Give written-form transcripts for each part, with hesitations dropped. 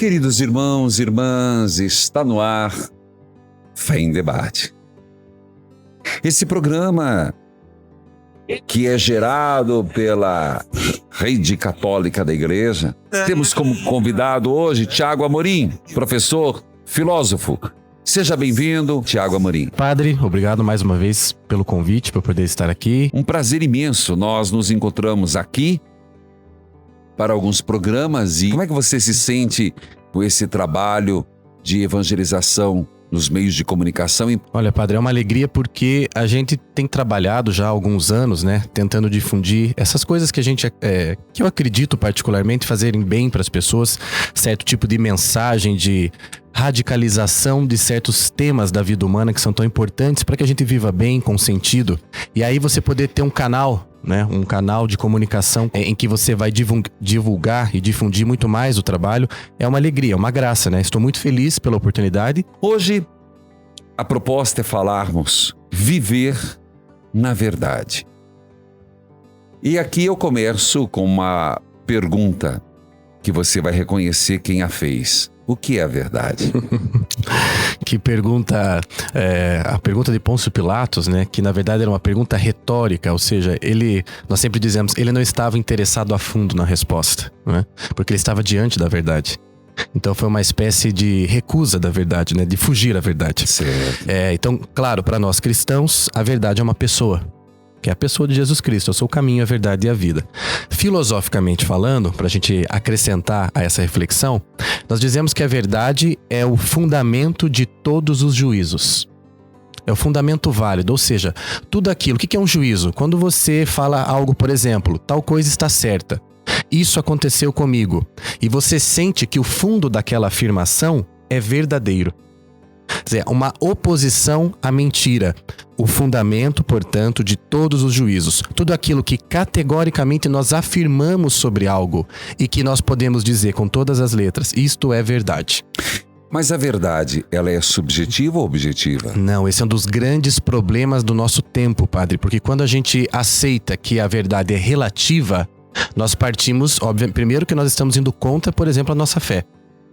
Queridos irmãos e irmãs, está no ar Fé em Debate. Esse programa que é gerado pela Rede Católica da Igreja. Temos como convidado hoje Tiago Amorim, professor, filósofo. Seja bem-vindo, Tiago Amorim. Padre, obrigado mais uma vez pelo convite, por poder estar aqui. Um prazer imenso. Nós nos encontramos aqui para alguns programas. E como é que você se sente com esse trabalho de evangelização nos meios de comunicação? Olha, Padre, é uma alegria porque a gente tem trabalhado já há alguns anos, né? Tentando difundir essas coisas que a gente, que eu acredito particularmente fazerem bem para as pessoas. Certo tipo de mensagem, de radicalização de certos temas da vida humana que são tão importantes para que a gente viva bem, com sentido. E aí você poder ter um canal, né? Um canal de comunicação em que você vai divulgar e difundir muito mais o trabalho. É uma alegria, é uma graça, né? Estou muito feliz pela oportunidade. Hoje, a proposta é falarmos viver na verdade. E aqui eu começo com uma pergunta que você vai reconhecer quem a fez. O que é a verdade? Que pergunta, a pergunta de Pôncio Pilatos, né? Que na verdade era uma pergunta retórica, ou seja, nós sempre dizemos, ele não estava interessado a fundo na resposta, né? Porque ele estava diante da verdade. Então foi uma espécie de recusa da verdade, né? De fugir à verdade. Certo. Então, claro, para nós cristãos, a verdade é uma pessoa. Que é a pessoa de Jesus Cristo. Eu sou o caminho, a verdade e a vida. Filosoficamente falando, para a gente acrescentar a essa reflexão, nós dizemos que a verdade é o fundamento de todos os juízos. É o fundamento válido, ou seja, tudo aquilo. O que é um juízo? Quando você fala algo, por exemplo, tal coisa está certa, isso aconteceu comigo, e você sente que o fundo daquela afirmação é verdadeiro. Quer dizer, uma oposição à mentira. O fundamento, portanto, de todos os juízos. Tudo aquilo que categoricamente nós afirmamos sobre algo e que nós podemos dizer com todas as letras, isto é verdade. Mas a verdade, ela é subjetiva ou objetiva? Não, esse é um dos grandes problemas do nosso tempo, Padre. Porque quando a gente aceita que a verdade é relativa, nós partimos, obviamente, primeiro que nós estamos indo contra, por exemplo, a nossa fé,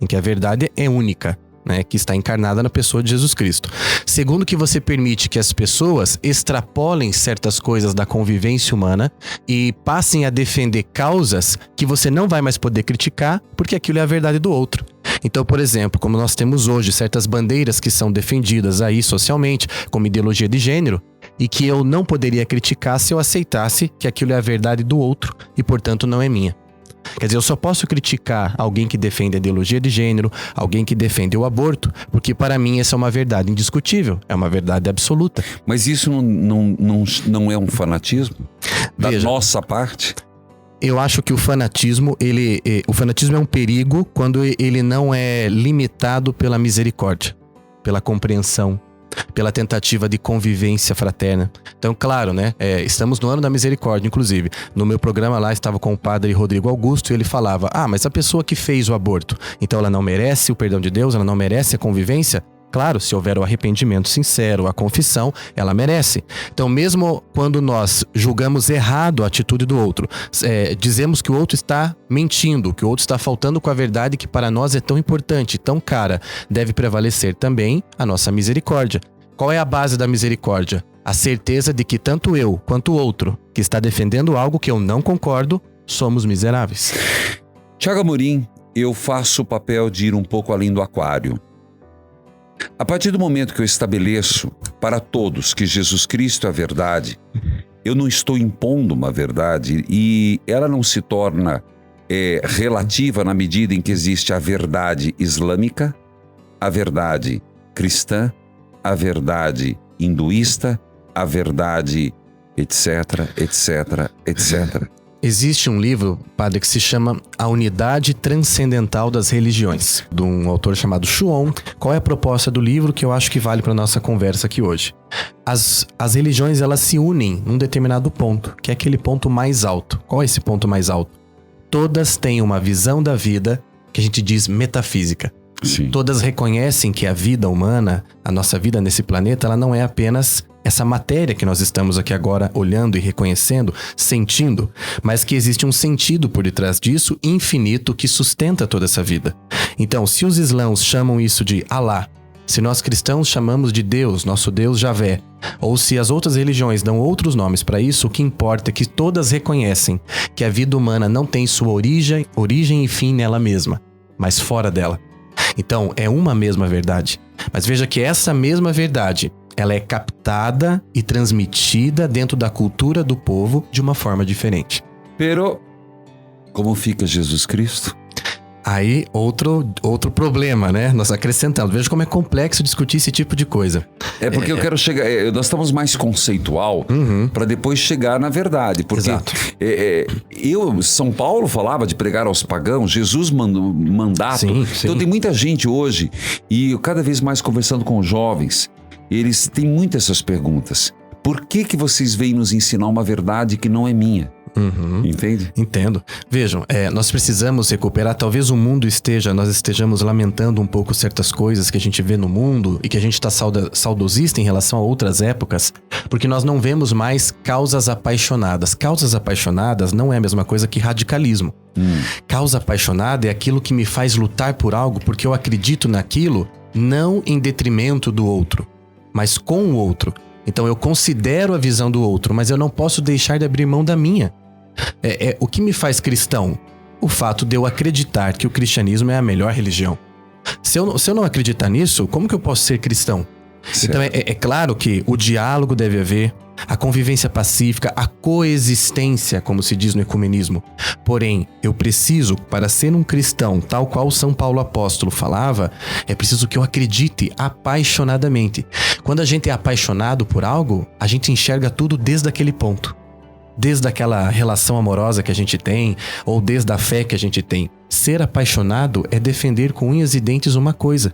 em que a verdade é única, né, que está encarnada na pessoa de Jesus Cristo. Segundo, que você permite que as pessoas extrapolem certas coisas da convivência humana e passem a defender causas que você não vai mais poder criticar, porque aquilo é a verdade do outro. Então, por exemplo, como nós temos hoje certas bandeiras que são defendidas aí socialmente, como ideologia de gênero, e que eu não poderia criticar se eu aceitasse que aquilo é a verdade do outro e, portanto, não é minha. Quer dizer, eu só posso criticar alguém que defende a ideologia de gênero, alguém que defende o aborto, porque para mim essa é uma verdade indiscutível, é uma verdade absoluta. Mas isso não é um fanatismo da nossa parte? Eu acho que o fanatismo é um perigo quando ele não é limitado pela misericórdia, pela compreensão, pela tentativa de convivência fraterna. Então, claro, né? Estamos no ano da misericórdia, inclusive. No meu programa lá estava com o padre Rodrigo Augusto e ele falava, mas a pessoa que fez o aborto, então ela não merece o perdão de Deus, ela não merece a convivência? Claro, se houver o arrependimento sincero, a confissão, ela merece. Então, mesmo quando nós julgamos errado a atitude do outro, dizemos que o outro está mentindo, que o outro está faltando com a verdade que para nós é tão importante, tão cara, deve prevalecer também a nossa misericórdia. Qual é a base da misericórdia? A certeza de que tanto eu quanto o outro que está defendendo algo que eu não concordo, somos miseráveis. Tiago Amorim, eu faço o papel de ir um pouco além do aquário. A partir do momento que eu estabeleço para todos que Jesus Cristo é a verdade, eu não estou impondo uma verdade e ela não se torna relativa na medida em que existe a verdade islâmica, a verdade cristã, a verdade hinduísta, a verdade etc, etc, etc. Existe um livro, padre, que se chama A Unidade Transcendental das Religiões, de um autor chamado Chuon. Qual é a proposta do livro que eu acho que vale para a nossa conversa aqui hoje? As religiões, elas se unem num determinado ponto, que é aquele ponto mais alto. Qual é esse ponto mais alto? Todas têm uma visão da vida que a gente diz metafísica. Sim. Todas reconhecem que a vida humana, a nossa vida nesse planeta, ela não é apenas essa matéria que nós estamos aqui agora olhando e reconhecendo, sentindo, mas que existe um sentido por detrás disso infinito que sustenta toda essa vida. Então, se os islãos chamam isso de Alá, se nós cristãos chamamos de Deus, nosso Deus Javé, ou se as outras religiões dão outros nomes para isso, o que importa é que todas reconhecem que a vida humana não tem sua origem e fim nela mesma, mas fora dela. Então, é uma mesma verdade. Mas veja que essa mesma verdade, ela é captada e transmitida dentro da cultura do povo de uma forma diferente. Pero, como fica Jesus Cristo? Aí, outro problema, né? Nós acrescentamos. Veja como é complexo discutir esse tipo de coisa. É porque eu quero chegar... nós estamos mais conceitual para depois chegar na verdade. Porque Exato. São Paulo falava de pregar aos pagãos, Jesus mandato. Sim. Então tem muita gente hoje, e eu cada vez mais conversando com os jovens, eles têm muitas essas perguntas. Por que vocês vêm nos ensinar uma verdade que não é minha? Entende? Entendo. Vejam, nós precisamos recuperar, talvez nós estejamos lamentando um pouco certas coisas que a gente vê no mundo e que a gente está saudosista em relação a outras épocas, porque nós não vemos mais causas apaixonadas. Causas apaixonadas não é a mesma coisa que radicalismo. Causa apaixonada é aquilo que me faz lutar por algo porque eu acredito naquilo, não em detrimento do outro, mas com o outro. Então eu considero a visão do outro, mas eu não posso deixar de abrir mão da minha. O que me faz cristão? O fato de eu acreditar que o cristianismo é a melhor religião. Se eu não acreditar nisso, como que eu posso ser cristão? Certo. Então é claro que o diálogo deve haver, a convivência pacífica, a coexistência, como se diz no ecumenismo. Porém, eu preciso, para ser um cristão, tal qual São Paulo apóstolo falava, é preciso que eu acredite apaixonadamente. Quando a gente é apaixonado por algo, a gente enxerga tudo desde aquele ponto. Desde aquela relação amorosa que a gente tem, ou desde a fé que a gente tem. Ser apaixonado é defender com unhas e dentes uma coisa.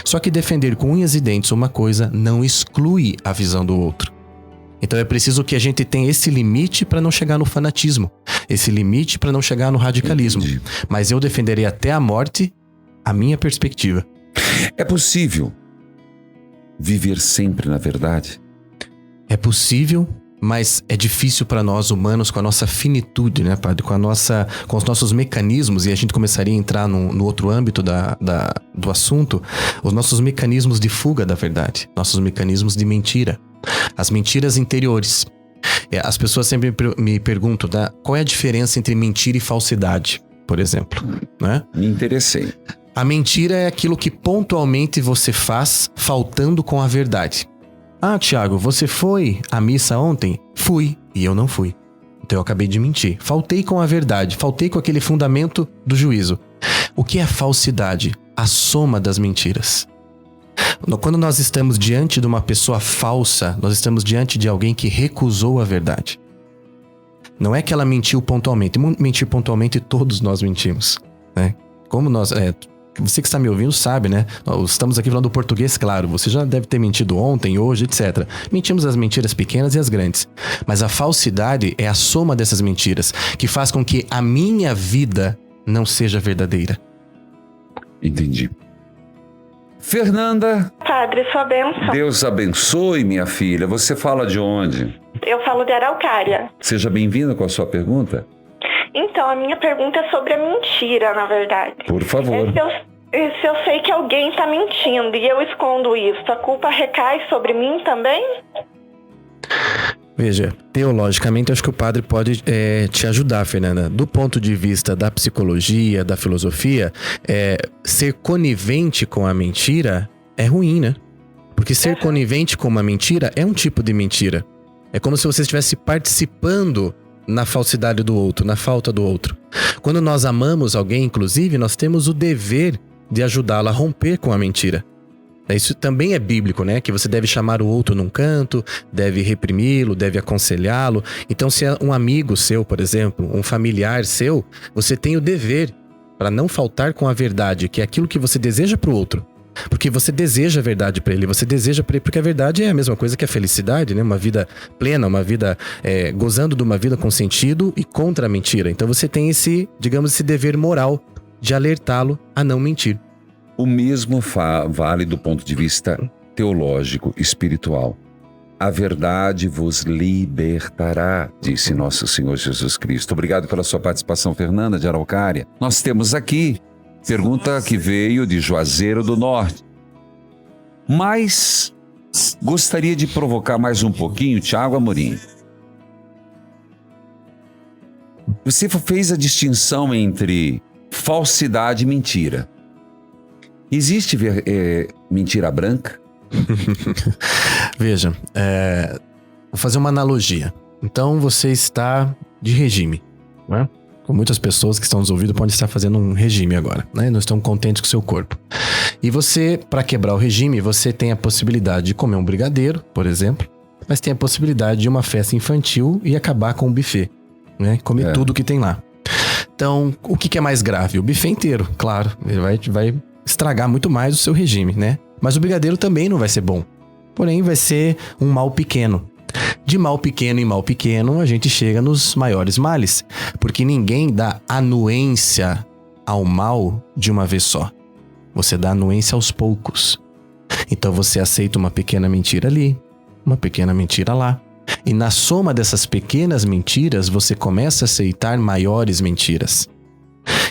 Só que defender com unhas e dentes uma coisa não exclui a visão do outro. Então é preciso que a gente tenha esse limite para não chegar no fanatismo, esse limite para não chegar no radicalismo. Entendi. Mas eu defenderei até a morte a minha perspectiva. É possível viver sempre na verdade? É possível, mas é difícil para nós humanos com a nossa finitude, né, Padre? Com os nossos mecanismos, e a gente começaria a entrar no outro âmbito do assunto, os nossos mecanismos de fuga da verdade, nossos mecanismos de mentira. As mentiras interiores. As pessoas sempre me perguntam, qual é a diferença entre mentira e falsidade, por exemplo, né? Me interessei. A mentira é aquilo que pontualmente você faz faltando com a verdade. Ah, Tiago, você foi à missa ontem? Fui, e eu não fui. Então eu acabei de mentir. Faltei com a verdade, faltei com aquele fundamento do juízo. O que é falsidade? A soma das mentiras. Quando nós estamos diante de uma pessoa falsa, nós estamos diante de alguém que recusou a verdade. Não é que ela mentiu pontualmente. Mentir pontualmente, todos nós mentimos, né? Como nós... Você que está me ouvindo sabe, né? Nós estamos aqui falando do português, claro. Você já deve ter mentido ontem, hoje, etc. Mentimos as mentiras pequenas e as grandes. Mas a falsidade é a soma dessas mentiras, que faz com que a minha vida não seja verdadeira. Entendi. Fernanda. Padre, sua bênção. Deus abençoe, minha filha. Você fala de onde? Eu falo de Araucária. Seja bem-vinda com a sua pergunta. Então, a minha pergunta é sobre a mentira, na verdade. Por favor. Se eu sei que alguém está mentindo e eu escondo isso, a culpa recai sobre mim também? Veja, teologicamente, acho que o padre pode te ajudar, Fernanda. Do ponto de vista da psicologia, da filosofia, ser conivente com a mentira é ruim, né? Porque ser conivente com uma mentira é um tipo de mentira. É como se você estivesse participando na falsidade do outro, na falta do outro. Quando nós amamos alguém, inclusive, nós temos o dever de ajudá-la a romper com a mentira. Isso também é bíblico, né? Que você deve chamar o outro num canto, deve reprimi-lo, deve aconselhá-lo. Então, se é um amigo seu, por exemplo, um familiar seu, você tem o dever para não faltar com a verdade, que é aquilo que você deseja para o outro. Porque você deseja a verdade para ele, você deseja para ele, porque a verdade é a mesma coisa que a felicidade, né? Uma vida plena, uma vida gozando de uma vida com sentido e contra a mentira. Então você tem esse dever moral de alertá-lo a não mentir. O mesmo vale do ponto de vista teológico, espiritual. a verdade vos libertará, disse nosso Senhor Jesus Cristo. Obrigado pela sua participação, Fernanda de Araucária. Nós temos aqui pergunta que veio de Juazeiro do Norte. Mas gostaria de provocar mais um pouquinho, Tiago Amorim. Você fez a distinção entre falsidade e mentira. Existe mentira branca? Veja, vou fazer uma analogia. Então você está de regime, né? Com muitas pessoas que estão nos ouvindo podem estar fazendo um regime agora, né? Não estão contentes com o seu corpo. E você, para quebrar o regime, você tem a possibilidade de comer um brigadeiro, por exemplo, mas tem a possibilidade de uma festa infantil e acabar com o buffet, né? Comer tudo que tem lá. Então, o que é mais grave? O buffet inteiro, claro. Ele vai estragar muito mais o seu regime, né? Mas o brigadeiro também não vai ser bom. Porém, vai ser um mal pequeno. De mal pequeno em mal pequeno, a gente chega nos maiores males. Porque ninguém dá anuência ao mal de uma vez só. Você dá anuência aos poucos. Então você aceita uma pequena mentira ali, uma pequena mentira lá. E na soma dessas pequenas mentiras, você começa a aceitar maiores mentiras.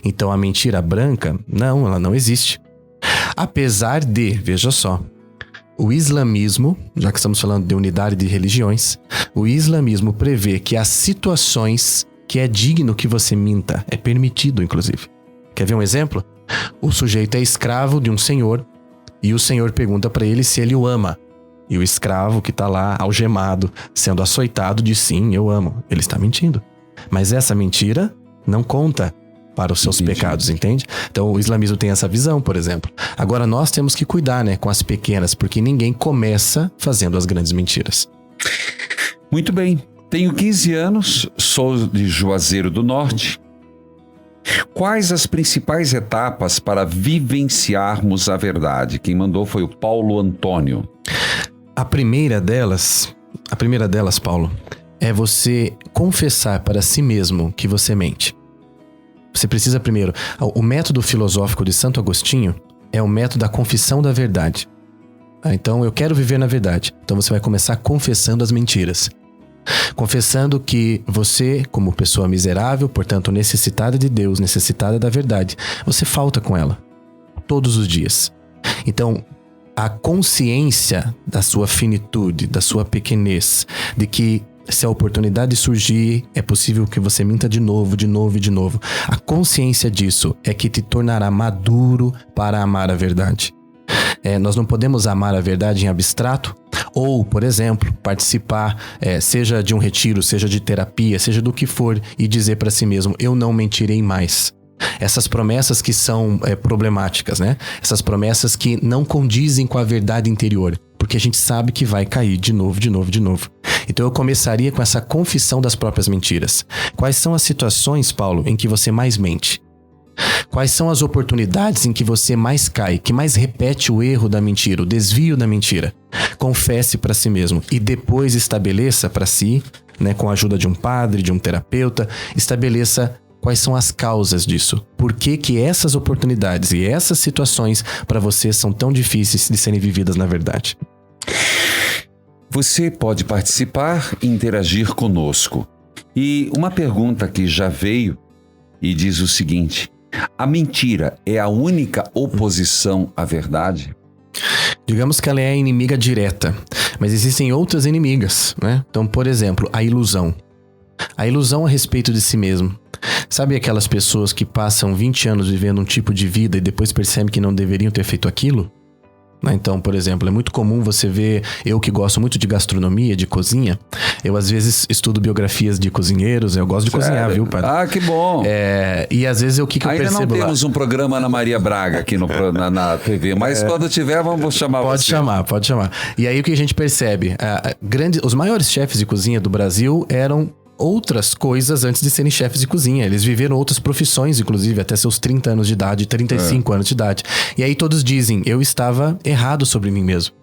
Então a mentira branca, não, ela não existe. Apesar de, veja só, o islamismo, já que estamos falando de unidade de religiões, o islamismo prevê que há situações que é digno que você minta, é permitido inclusive. Quer ver um exemplo? O sujeito é escravo de um senhor e o senhor pergunta para ele se ele o ama. E o escravo que está lá algemado, sendo açoitado, diz sim, eu amo. Ele está mentindo. Mas essa mentira não conta para os seus pecados, entende? Então o islamismo tem essa visão, por exemplo. Agora nós temos que cuidar, né, com as pequenas, porque ninguém começa fazendo as grandes mentiras. Muito bem. Tenho 15 anos, sou de Juazeiro do Norte. Quais as principais etapas para vivenciarmos a verdade? Quem mandou foi o Paulo Antônio. A primeira delas, Paulo, é você confessar para si mesmo que você mente. Você precisa primeiro... O método filosófico de Santo Agostinho é o método da confissão da verdade. Então, eu quero viver na verdade. Então, você vai começar confessando as mentiras. Confessando que você, como pessoa miserável, portanto necessitada de Deus, necessitada da verdade, você falta com ela todos os dias. Então, a consciência da sua finitude, da sua pequenez, de que se a oportunidade surgir, é possível que você minta de novo, de novo e de novo. A consciência disso é que te tornará maduro para amar a verdade. Nós não podemos amar a verdade em abstrato, ou, por exemplo, participar, seja de um retiro, seja de terapia, seja do que for, e dizer para si mesmo, eu não mentirei mais. Essas promessas que são problemáticas, né? Essas promessas que não condizem com a verdade interior, porque a gente sabe que vai cair de novo, de novo, de novo. Então eu começaria com essa confissão das próprias mentiras. Quais são as situações, Paulo, em que você mais mente? Quais são as oportunidades em que você mais cai, que mais repete o erro da mentira, o desvio da mentira? Confesse para si mesmo e depois estabeleça para si, né, com a ajuda de um padre, de um terapeuta, estabeleça quais são as causas disso. Por que essas oportunidades e essas situações para você são tão difíceis de serem vividas na verdade? Você pode participar e interagir conosco. E uma pergunta que já veio e diz o seguinte: a mentira é a única oposição à verdade? Digamos que ela é a inimiga direta, mas existem outras inimigas, né? Então, por exemplo, a ilusão. A ilusão a respeito de si mesmo. Sabe aquelas pessoas que passam 20 anos vivendo um tipo de vida e depois percebem que não deveriam ter feito aquilo? Então, por exemplo, é muito comum você ver, eu que gosto muito de gastronomia, de cozinha, eu às vezes estudo biografias de cozinheiros, eu gosto de cozinhar, viu, padre? Ah, que bom! E às vezes o que eu percebo lá... Ainda não temos um programa Ana Maria Braga aqui na TV, mas quando tiver, vamos chamar você. Pode chamar. E aí o que a gente percebe? Os maiores chefes de cozinha do Brasil eram outras coisas antes de serem chefes de cozinha. Eles viveram outras profissões, inclusive, até seus 30 anos de idade, 35 anos de idade. E aí todos dizem, eu estava errado sobre mim mesmo.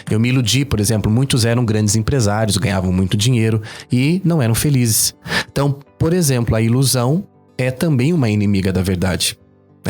Eu me iludi, por exemplo, muitos eram grandes empresários, ganhavam muito dinheiro e não eram felizes. Então, por exemplo, a ilusão é também uma inimiga da verdade.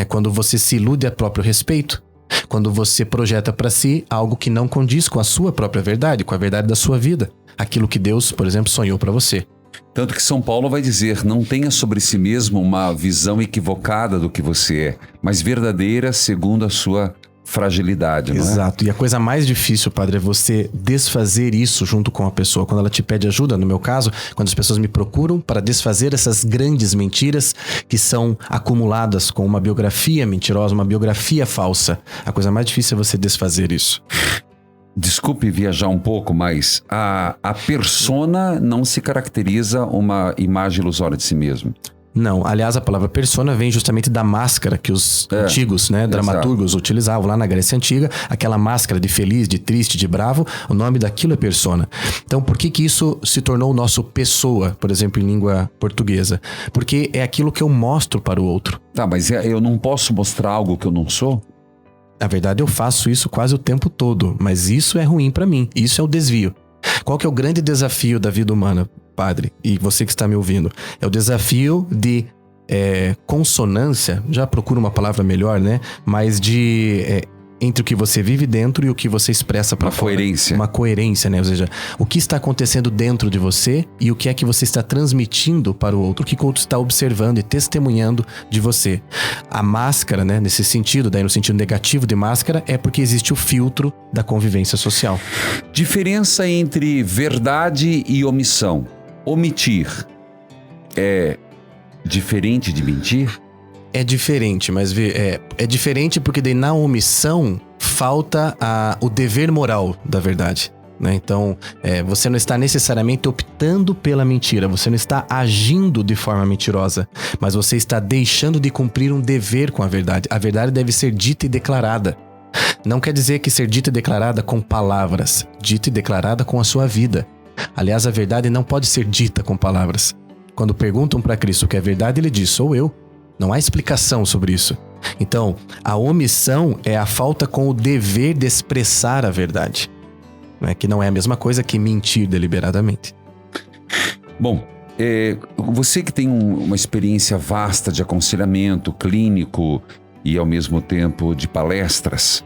Quando você se ilude a próprio respeito, Quando você projeta para si algo que não condiz com a sua própria verdade, com a verdade da sua vida. Aquilo que Deus, por exemplo, sonhou para você. Tanto que São Paulo vai dizer, não tenha sobre si mesmo uma visão equivocada do que você é, mas verdadeira segundo a sua fragilidade, não é? Exato. E a coisa mais difícil, padre, é você desfazer isso junto com a pessoa. Quando ela te pede ajuda, no meu caso, quando as pessoas me procuram para desfazer essas grandes mentiras que são acumuladas com uma biografia mentirosa, uma biografia falsa. A coisa mais difícil é você desfazer isso. Desculpe viajar um pouco, mas a persona não se caracteriza uma imagem ilusória de si mesmo. Não, aliás, a palavra persona vem justamente da máscara que os antigos, né, dramaturgos utilizavam lá na Grécia Antiga, aquela máscara de feliz, de triste, de bravo, o nome daquilo é persona. Então, por que isso se tornou o nosso pessoa, por exemplo, em língua portuguesa? Porque é aquilo que eu mostro para o outro. Tá, mas eu não posso mostrar algo que eu não sou? Na verdade, eu faço isso quase o tempo todo, mas isso é ruim para mim, isso é o desvio. Qual que é o grande desafio da vida humana, padre? E você que está me ouvindo? É o desafio de consonância, já procuro uma palavra melhor, né? Mas de... entre o que você vive dentro e o que você expressa para fora. Coerência. Uma coerência, né? Ou seja, o que está acontecendo dentro de você e o que é que você está transmitindo para o outro, o que o outro está observando e testemunhando de você. A máscara, né? Nesse sentido, daí no sentido negativo de máscara, é porque existe o filtro da convivência social. Diferença entre verdade e omissão. Omitir é diferente de mentir? É diferente, mas é diferente porque daí na omissão falta o dever moral da verdade, né? Então, você não está necessariamente optando pela mentira, você não está agindo de forma mentirosa, mas você está deixando de cumprir um dever com a verdade. A verdade deve ser dita e declarada. Não quer dizer que ser dita e declarada com palavras, dita e declarada com a sua vida. Aliás, a verdade não pode ser dita com palavras. Quando perguntam para Cristo o que é verdade, ele diz, sou eu. Não há explicação sobre isso. Então, a omissão é a falta com o dever de expressar a verdade, né? Que não é a mesma coisa que mentir deliberadamente. Bom, você que tem uma experiência vasta de aconselhamento clínico e ao mesmo tempo de palestras,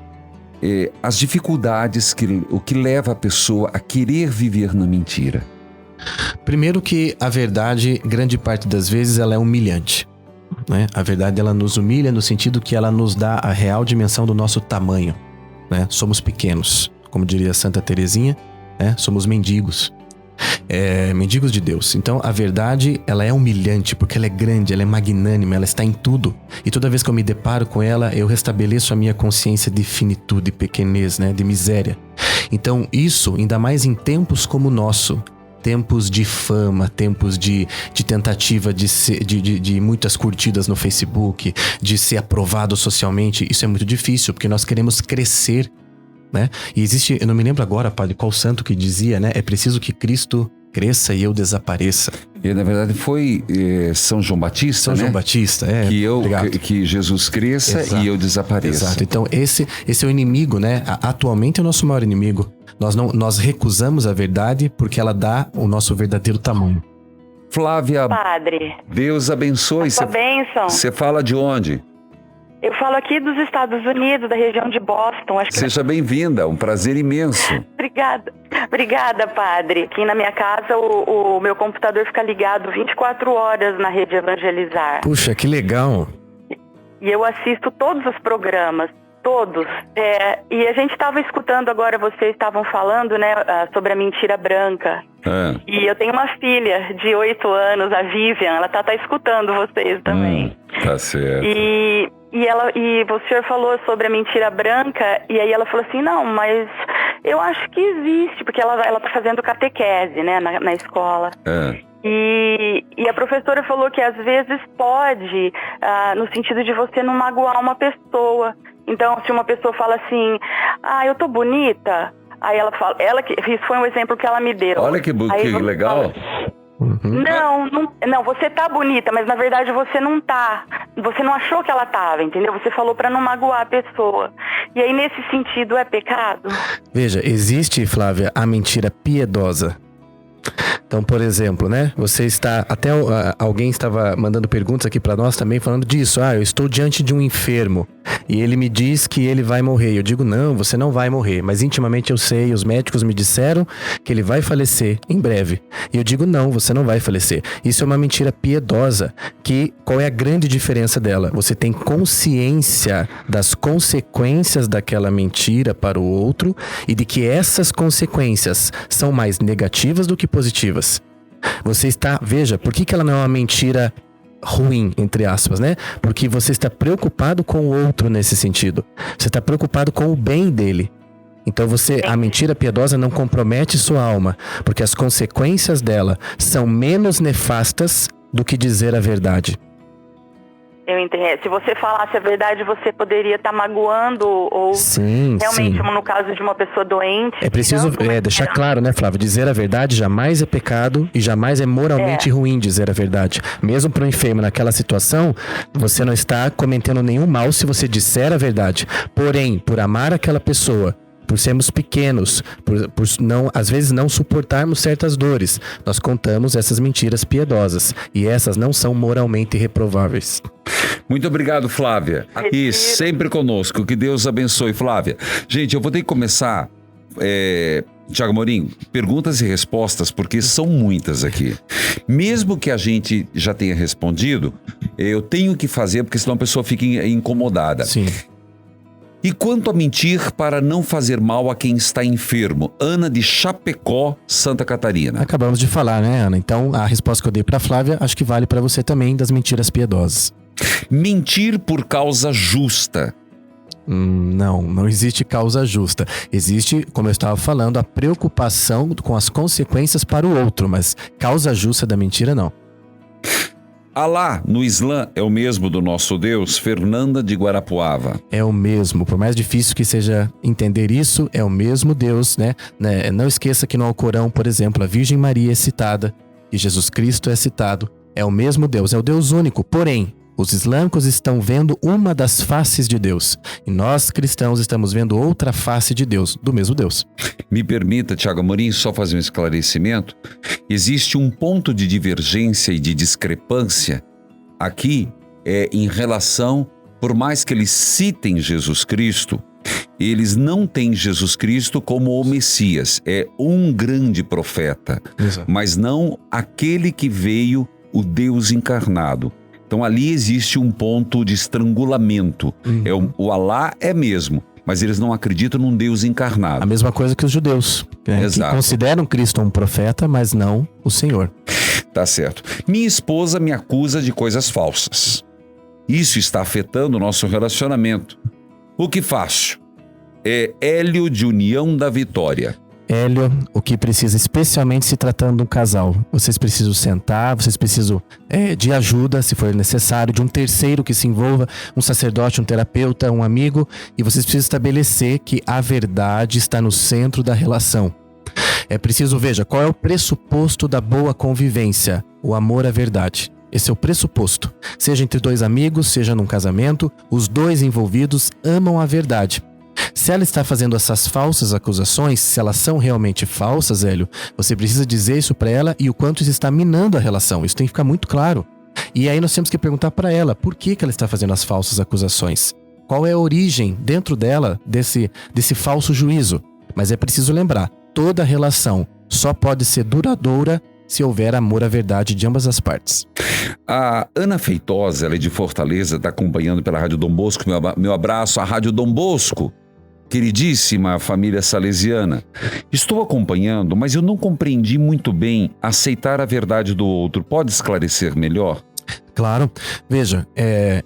as dificuldades, o que leva a pessoa a querer viver na mentira? Primeiro que a verdade, grande parte das vezes, ela é humilhante. Né? A verdade, ela nos humilha no sentido que ela nos dá a real dimensão do nosso tamanho, né? Somos pequenos, como diria Santa Teresinha, né? Somos mendigos, mendigos de Deus. Então a verdade, ela é humilhante porque ela é grande, ela é magnânima, ela está em tudo. E toda vez que eu me deparo com ela, eu restabeleço a minha consciência de finitude, de pequenez, né? De miséria. Então isso, ainda mais em tempos como o nosso, tempos de fama, tempos de tentativa de muitas curtidas no Facebook, de ser aprovado socialmente, isso é muito difícil, porque nós queremos crescer, né? E existe, eu não me lembro agora, padre, qual santo que dizia, né? É preciso que Cristo cresça e eu desapareça. E na verdade foi São João Batista, São João Batista, que Jesus cresça. Exato. E eu desapareça. Exato, então esse é o inimigo, né? Atualmente é o nosso maior inimigo. Nós recusamos a verdade porque ela dá o nosso verdadeiro tamanho. Flávia, padre, Deus abençoe. Sua bênção. Você fala de onde? Eu falo aqui dos Estados Unidos, da região de Boston. Seja bem-vinda, um prazer imenso. Obrigada, padre. Aqui na minha casa, o meu computador fica ligado 24 horas na Rede Evangelizar. Puxa, que legal. E eu assisto todos os programas, todos. E a gente estava escutando agora, vocês estavam falando, né, sobre a mentira branca. E eu tenho uma filha de 8 anos, a Vivian, ela tá escutando vocês também. Tá certo. E o senhor falou sobre a mentira branca, e aí ela falou assim, não, mas eu acho que existe, porque ela tá fazendo catequese, né, na escola. E a professora falou que às vezes pode, no sentido de você não magoar uma pessoa. Então, se uma pessoa fala assim, eu tô bonita, aí ela fala, isso foi um exemplo que ela me deu. Olha que legal. Não, você tá bonita, mas na verdade você não tá. Você não achou que ela tava, entendeu? Você falou pra não magoar a pessoa. E aí, nesse sentido, é pecado? Veja, existe, Flávia, a mentira piedosa. Então, por exemplo, né? Você está... Até alguém estava mandando perguntas aqui para nós também, falando disso. Eu estou diante de um enfermo e ele me diz que ele vai morrer. Eu digo, não, você não vai morrer. Mas intimamente eu sei, os médicos me disseram que ele vai falecer em breve. E eu digo, não, você não vai falecer. Isso é uma mentira piedosa. Qual é a grande diferença dela? Você tem consciência das consequências daquela mentira para o outro e de que essas consequências são mais negativas do que positivas. Você está... Veja, por que ela não é uma mentira ruim, entre aspas, né? Porque você está preocupado com o outro nesse sentido. Você está preocupado com o bem dele. Então a mentira piedosa não compromete sua alma, porque as consequências dela são menos nefastas do que dizer a verdade. Eu entendo. Se você falasse a verdade, você poderia estar magoando ou realmente, no caso de uma pessoa doente... É preciso deixar claro, né, Flávio? Dizer a verdade jamais é pecado e jamais é moralmente ruim dizer a verdade. Mesmo para o enfermo naquela situação, você não está cometendo nenhum mal se você disser a verdade. Porém, por amar aquela pessoa, por sermos pequenos, por não, às vezes não suportarmos certas dores, nós contamos essas mentiras piedosas e essas não são moralmente reprováveis. Muito obrigado, Flávia. E sempre conosco. Que Deus abençoe, Flávia. Gente, eu vou ter que começar, Thiago Amorim, perguntas e respostas, porque são muitas aqui. Mesmo que a gente já tenha respondido, eu tenho que fazer, porque senão a pessoa fica incomodada. Sim. E quanto a mentir para não fazer mal a quem está enfermo? Ana de Chapecó, Santa Catarina. Acabamos de falar, né, Ana? Então, a resposta que eu dei para Flávia, acho que vale para você também, das mentiras piedosas. Mentir por causa justa. Não existe causa justa. Existe, como eu estava falando, a preocupação com as consequências para o outro, mas causa justa da mentira, não. Alá, no Islã, é o mesmo do nosso Deus? Fernanda de Guarapuava. É o mesmo, por mais difícil que seja entender isso, é o mesmo Deus, né? Não esqueça que no Alcorão, por exemplo, a Virgem Maria é citada e Jesus Cristo é citado. É o mesmo Deus, é o Deus único, porém, os islâmicos estão vendo uma das faces de Deus. E nós, cristãos, estamos vendo outra face de Deus, do mesmo Deus. Me permita, Thiago Amorim, só fazer um esclarecimento. Existe um ponto de divergência e de discrepância aqui em relação, por mais que eles citem Jesus Cristo, eles não têm Jesus Cristo como o Messias. É um grande profeta, Exato. Mas não aquele que veio, o Deus encarnado. Então ali existe um ponto de estrangulamento. O Alá é mesmo, mas eles não acreditam num Deus encarnado. A mesma coisa que os judeus, né? Que consideram Cristo um profeta, mas não o Senhor. Tá certo. Minha esposa me acusa de coisas falsas. Isso está afetando o nosso relacionamento. O que faço? Hélio de União da Vitória. Hélio, o que precisa, especialmente se tratando de um casal, vocês precisam sentar, vocês precisam de ajuda, se for necessário, de um terceiro que se envolva, um sacerdote, um terapeuta, um amigo, e vocês precisam estabelecer que a verdade está no centro da relação. É preciso, veja, qual é o pressuposto da boa convivência? O amor à verdade. Esse é o pressuposto. Seja entre dois amigos, seja num casamento, os dois envolvidos amam a verdade. Se ela está fazendo essas falsas acusações, se elas são realmente falsas, Hélio, você precisa dizer isso para ela e o quanto isso está minando a relação. Isso tem que ficar muito claro. E aí nós temos que perguntar para ela por que ela está fazendo as falsas acusações. Qual é a origem dentro dela desse falso juízo? Mas é preciso lembrar, toda relação só pode ser duradoura se houver amor à verdade de ambas as partes. A Ana Feitosa, ela é de Fortaleza, está acompanhando pela Rádio Dom Bosco. Meu abraço à Rádio Dom Bosco. Queridíssima família salesiana, estou acompanhando, mas eu não compreendi muito bem aceitar a verdade do outro. Pode esclarecer melhor? Claro. Veja,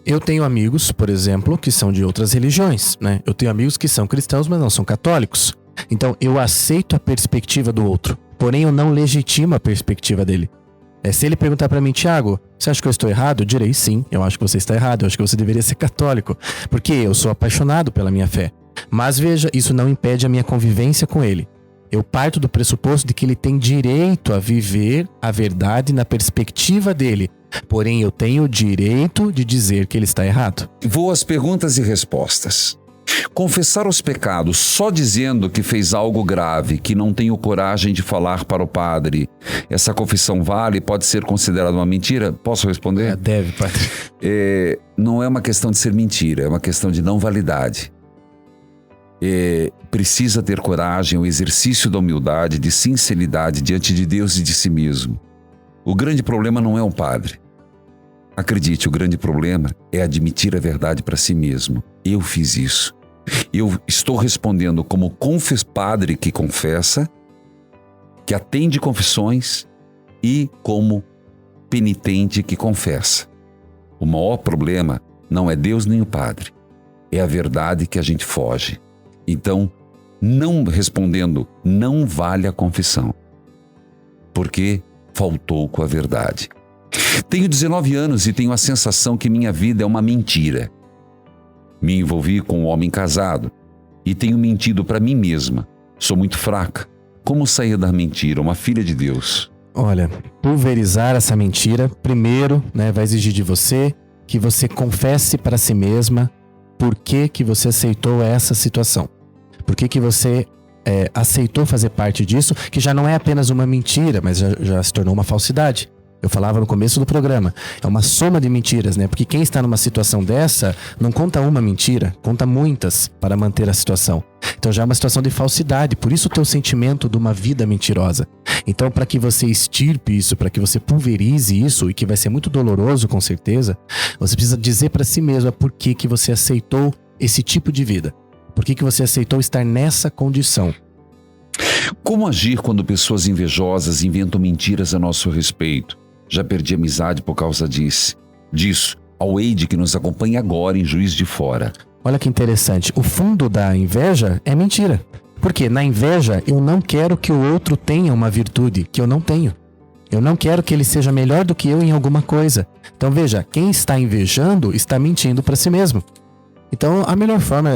eu tenho amigos, por exemplo, que são de outras religiões, né? Eu tenho amigos que são cristãos, mas não são católicos. Então, eu aceito a perspectiva do outro, porém eu não legitimo a perspectiva dele. Se ele perguntar para mim, Thiago, você acha que eu estou errado? Eu direi sim, eu acho que você está errado, eu acho que você deveria ser católico, porque eu sou apaixonado pela minha fé. Mas veja, isso não impede a minha convivência com ele. Eu parto do pressuposto de que ele tem direito a viver a verdade na perspectiva dele. Porém, eu tenho o direito de dizer que ele está errado. Vou às perguntas e respostas. Confessar os pecados só dizendo que fez algo grave, que não tenho coragem de falar para o padre, essa confissão vale? Pode ser considerada uma mentira? Posso responder? Deve, padre. Não é uma questão de ser mentira, é uma questão de não validade. Precisa ter coragem, o exercício da humildade, de sinceridade diante de Deus e de si mesmo. O grande problema não é um padre. Acredite, o grande problema é admitir a verdade para si mesmo. Eu fiz isso. Eu estou respondendo como padre que confessa, que atende confissões, e como penitente que confessa. O maior problema não é Deus nem o padre. É a verdade que a gente foge. Então, não respondendo, não vale a confissão. Porque faltou com a verdade. Tenho 19 anos e tenho a sensação que minha vida é uma mentira. Me envolvi com um homem casado e tenho mentido para mim mesma. Sou muito fraca. Como sair da mentira? Uma filha de Deus. Olha, pulverizar essa mentira, primeiro, vai exigir de você que você confesse para si mesma por que você aceitou essa situação. Por que você aceitou fazer parte disso, que já não é apenas uma mentira, mas já se tornou uma falsidade. Eu falava no começo do programa, é uma soma de mentiras, Porque quem está numa situação dessa não conta uma mentira, conta muitas para manter a situação. Então já é uma situação de falsidade, por isso o teu sentimento de uma vida mentirosa. Então, para que você extirpe isso, para que você pulverize isso, e que vai ser muito doloroso com certeza, você precisa dizer para si mesmo por que você aceitou esse tipo de vida. Por que você aceitou estar nessa condição? Como agir quando pessoas invejosas inventam mentiras a nosso respeito? Já perdi amizade por causa disso. Ao Eide, que nos acompanha agora em Juiz de Fora. Olha que interessante. O fundo da inveja é mentira. Porque na inveja eu não quero que o outro tenha uma virtude que eu não tenho. Eu não quero que ele seja melhor do que eu em alguma coisa. Então veja, quem está invejando está mentindo para si mesmo. Então a melhor forma,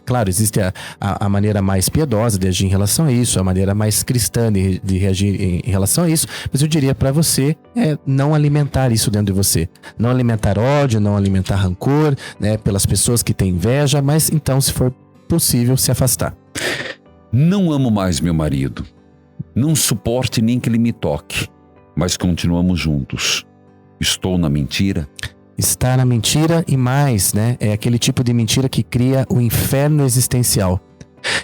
claro, existe a maneira mais piedosa de agir em relação a isso, a maneira mais cristã de reagir em relação a isso, mas eu diria para você não alimentar isso dentro de você. Não alimentar ódio, não alimentar rancor, pelas pessoas que têm inveja, mas então, se for possível, se afastar. Não amo mais meu marido. Não suporte nem que ele me toque, mas continuamos juntos. Estou na mentira? Está na mentira e mais, É aquele tipo de mentira que cria o inferno existencial.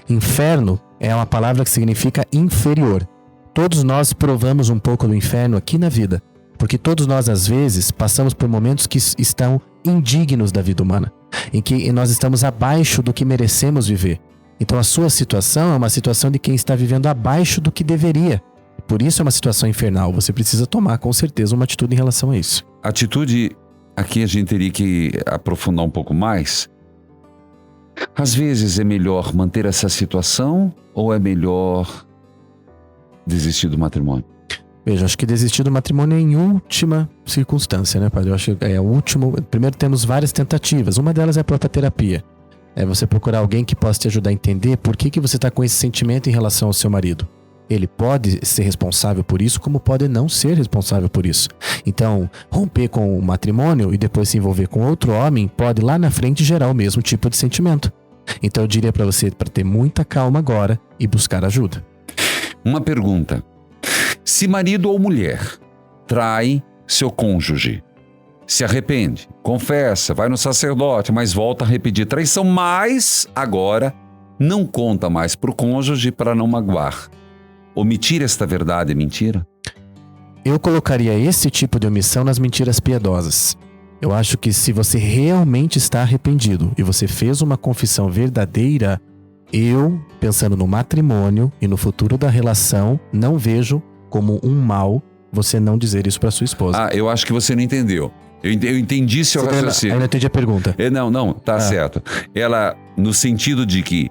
Inferno é uma palavra que significa inferior. Todos nós provamos um pouco do inferno aqui na vida, porque todos nós, às vezes, passamos por momentos que estão indignos da vida humana, em que nós estamos abaixo do que merecemos viver. Então a sua situação é uma situação de quem está vivendo abaixo do que deveria. Por isso é uma situação infernal. Você precisa tomar, com certeza, uma atitude em relação a isso. Atitude... Aqui a gente teria que aprofundar um pouco mais. Às vezes é melhor manter essa situação ou é melhor desistir do matrimônio? Veja, acho que desistir do matrimônio é em última circunstância, padre? Eu acho que é o último. Primeiro temos várias tentativas. Uma delas é a própria terapia. É você procurar alguém que possa te ajudar a entender por que você está com esse sentimento em relação ao seu marido. Ele pode ser responsável por isso, como pode não ser responsável por isso. Então, romper com o matrimônio e depois se envolver com outro homem pode lá na frente gerar o mesmo tipo de sentimento. Então eu diria para você para ter muita calma agora e buscar ajuda. Uma pergunta. Se marido ou mulher trai seu cônjuge, se arrepende, confessa, vai no sacerdote, mas volta a repetir traição, mas agora não conta mais para o cônjuge para não magoar. Omitir esta verdade é mentira? Eu colocaria esse tipo de omissão nas mentiras piedosas. Eu acho que se você realmente está arrependido e você fez uma confissão verdadeira, eu, pensando no matrimônio e no futuro da relação, não vejo como um mal você não dizer isso para sua esposa. Eu acho que você não entendeu. Eu entendi seu raciocínio. Eu não entendi a pergunta. Não, tá certo. Ela, no sentido de que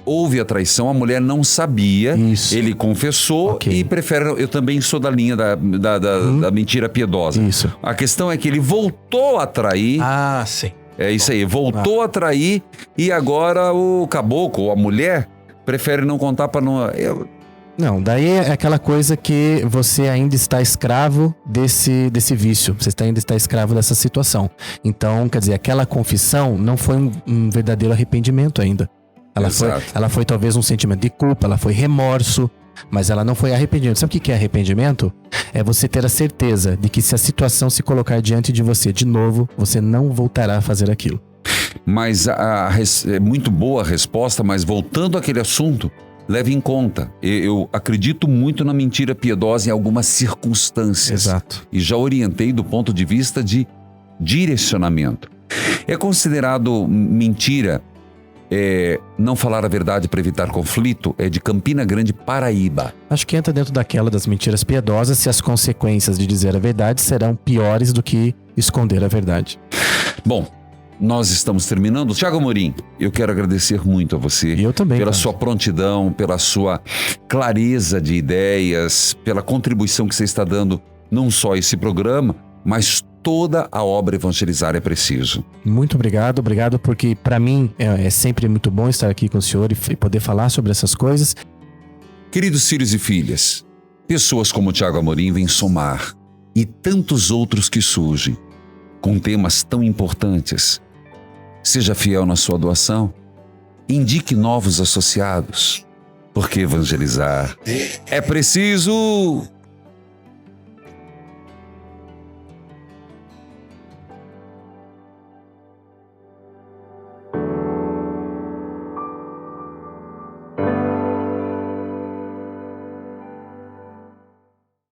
houve a traição, a mulher não sabia, isso. Ele confessou e prefere... Eu também sou da linha da mentira piedosa. Isso. A questão é que ele voltou a trair. Sim. É isso aí, voltou a trair e agora o caboclo, ou a mulher, prefere não contar para não... Não, daí é aquela coisa que você ainda está escravo desse vício. Você ainda está escravo dessa situação. Então, quer dizer, aquela confissão não foi um verdadeiro arrependimento ainda. Ela foi talvez um sentimento de culpa, ela foi remorso, mas ela não foi arrependimento. Sabe o que é arrependimento? É você ter a certeza de que se a situação se colocar diante de você de novo, você não voltará a fazer aquilo. Mas é muito boa a resposta, mas voltando àquele assunto, leve em conta. Eu acredito muito na mentira piedosa em algumas circunstâncias. Exato. E já orientei do ponto de vista de direcionamento. É considerado mentira não falar a verdade para evitar conflito? É de Campina Grande, Paraíba. Acho que entra dentro daquela das mentiras piedosas se as consequências de dizer a verdade serão piores do que esconder a verdade. Bom, nós estamos terminando. Thiago Amorim, eu quero agradecer muito a você. E eu também. Pela sua prontidão, pela sua clareza de ideias, pela contribuição que você está dando, não só a esse programa, mas toda a obra Evangelizar é Preciso. Muito obrigado porque para mim é sempre muito bom estar aqui com o senhor e poder falar sobre essas coisas. Queridos filhos e filhas, pessoas como o Thiago Amorim vêm somar, e tantos outros que surgem, com temas tão importantes. Seja fiel na sua doação, indique novos associados, porque evangelizar é preciso.